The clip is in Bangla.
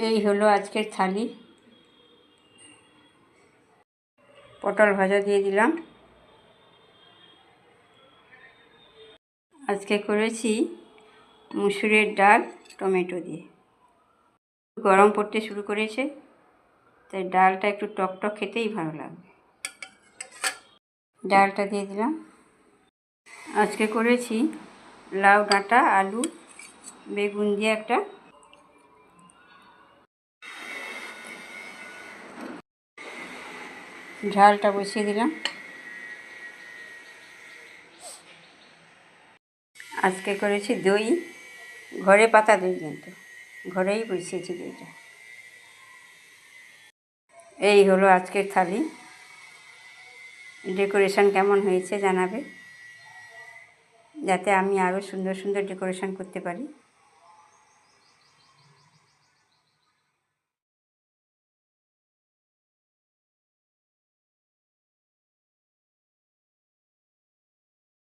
এই হলো আজকের থালি। পটল ভাজা দিয়ে দিলাম। আজকে করেছি মুসুরের ডাল টমেটো দিয়ে। গরম পড়তে শুরু করেছে, তাই ডালটা একটু টকটক খেতেই ভালো লাগবে। ডালটা দিয়ে দিলাম। আজকে করেছি লাউ ডাঁটা আলু বেগুন দিয়ে একটা ঝালটা বসিয়ে দিলাম। আজকে করেছি দই, ঘরে পাতা দই, কিন্তু ঘরেই বসিয়েছি দইটা। এই হলো আজকের থালি। ডেকোরেশন কেমন হয়েছে জানাবে, যাতে আমি আরও সুন্দর সুন্দর ডেকোরেশন করতে পারি।